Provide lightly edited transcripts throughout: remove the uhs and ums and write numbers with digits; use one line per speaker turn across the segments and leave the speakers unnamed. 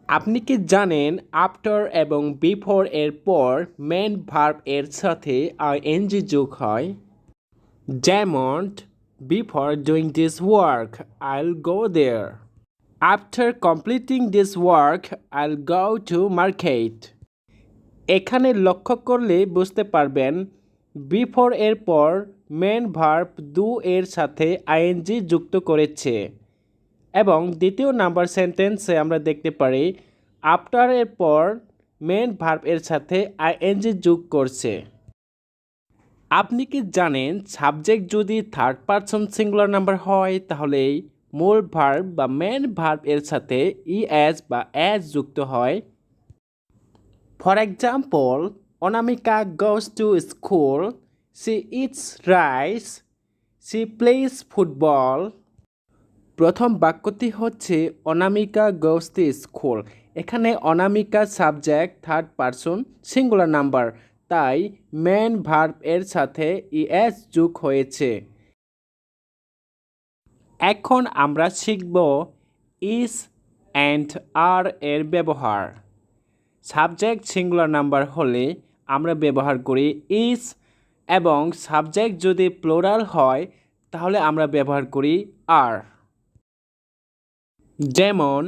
আপনি কি জানেন আফটার এবং বিফোর এর পর মেন ভার্ব এর সাথে আইএনজি যোগ হয়? যেমন বিফোর ডুইং দিস ওয়ার্ক আইল গো দেয়ার, আফটার কমপ্লিটিং দিস ওয়ার্ক আইল গো টু মার্কেট। এখানে লক্ষ্য করলে বুঝতে পারবেন বিফোর এর পর মেন ভার্ব ডু এর সাথে আইএনজি যুক্ত করেছে এবং দ্বিতীয় নাম্বার সেন্টেন্সে আমরা দেখতে পারি আফটার এর পর মেন ভার্ব এর সাথে আইএনজি যোগ করছে। আপনি কি জানেন সাবজেক্ট যদি থার্ড পারসন সিঙ্গুলার নাম্বার হয় তাহলে মূল ভার্ব বা মেন ভার্ব এর সাথে ইএস বা এস যুক্ত হয়? For example, Anamika goes to school, she eats rice, she plays football। প্রথম বাক্যটি হচ্ছে অনামিকা গোস টু স্কুল। এখানে Anamika subject third person singular number, তাই মেন ভার্ব এর সাথে ইএস যোগ হয়েছে। এখন আমরা শিখব ইজ অ্যান্ড আর এর ব্যবহার। সাবজেক্ট সিঙ্গুলার নাম্বার হলে আমরা ব্যবহার করি ইজ, এবং সাবজেক্ট যদি প্লোরাল হয় তাহলে আমরা ব্যবহার করি আর। যেমন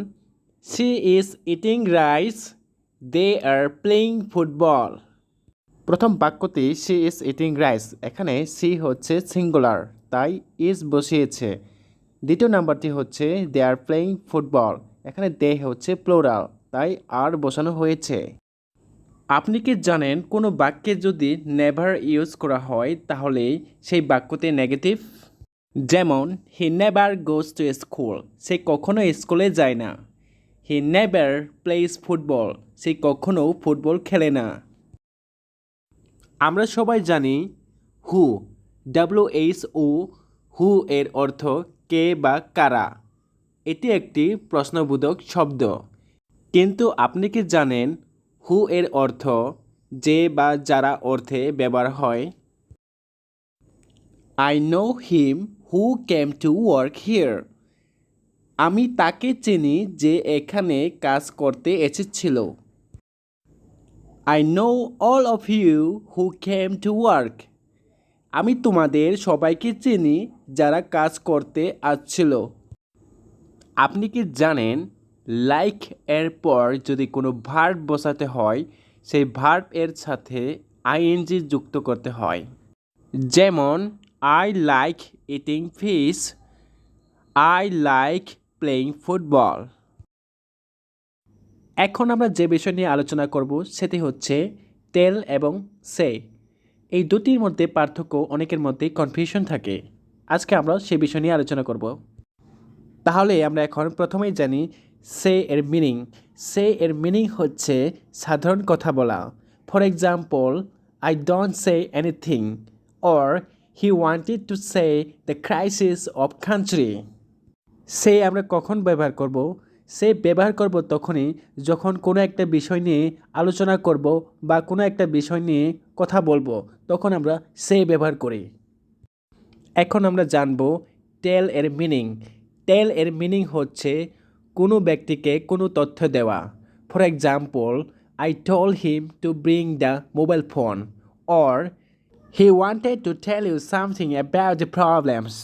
she is eating rice, they are playing football. প্রথম বাক্যটি সি ইজ ইটিং রাইস, এখানে সি হচ্ছে সিঙ্গুলার তাই ইজ বসিয়েছে। দ্বিতীয় নাম্বারটি হচ্ছে দে আর প্লেয়িং ফুটবল, এখানে দে হচ্ছে প্লোরাল তাই আর বসানো হয়েছে। আপনি কি জানেন কোনো বাক্যে যদি নেভার ইউজ করা হয় তাহলে সেই বাক্যটি নেগেটিভ? যেমন he never goes to school, সে কখনো স্কুলে যায় না। হি নেভার প্লেস ফুটবল, সে কখনো ফুটবল খেলে না। আমরা সবাই জানি হু, WHO, হু এর অর্থ কে বা কারা। এটি একটি প্রশ্নবোধক শব্দ, কিন্তু আপনি কি জানেন হু এর অর্থ যে বা যারা অর্থে ব্যবহার হয়? I know him who came to work here, আমি তাকে চিনি যে এখানে কাজ করতে এসেছিল। I know all of you who came to work, আমি তোমাদের সবাইকে চিনি যারা কাজ করতে আসছিল। আপনি কি জানেন লাইক এর পর যদি কোনো ভার্ব বসাতে হয় সেই ভার্ব এর সাথে আইএনজি যুক্ত করতে হয়? যেমন I like eating fish, I like playing football. এখন আমরা যে বিষয় নিয়ে আলোচনা করব সেটি হচ্ছে টেল এবং সে। এই দুটির মধ্যে পার্থক্য অনেকের মধ্যে কনফিউশন থাকে, আজকে আমরা সে বিষয় নিয়ে আলোচনা করব। তাহলে আমরা এখন প্রথমেই জানি সে এর মিনিং। সে এর মিনিং হচ্ছে সাধারণ কথা বলা। For example, I don't say anything, or he wanted to say the crisis of country. সে আমরা কখন ব্যবহার করব? সে ব্যবহার করব তখনই যখন কোনো একটা বিষয় নিয়ে আলোচনা করব বা কোনো একটা বিষয় নিয়ে কথা বলবো, তখন আমরা সে ব্যবহার করি। এখন আমরা জানব টেল এর মিনিং। টেল এর মিনিং হচ্ছে কোনো ব্যক্তিকে কোনো তথ্য দেওয়া। For example, I told him to bring the mobile phone, or he wanted to tell you something about the problems.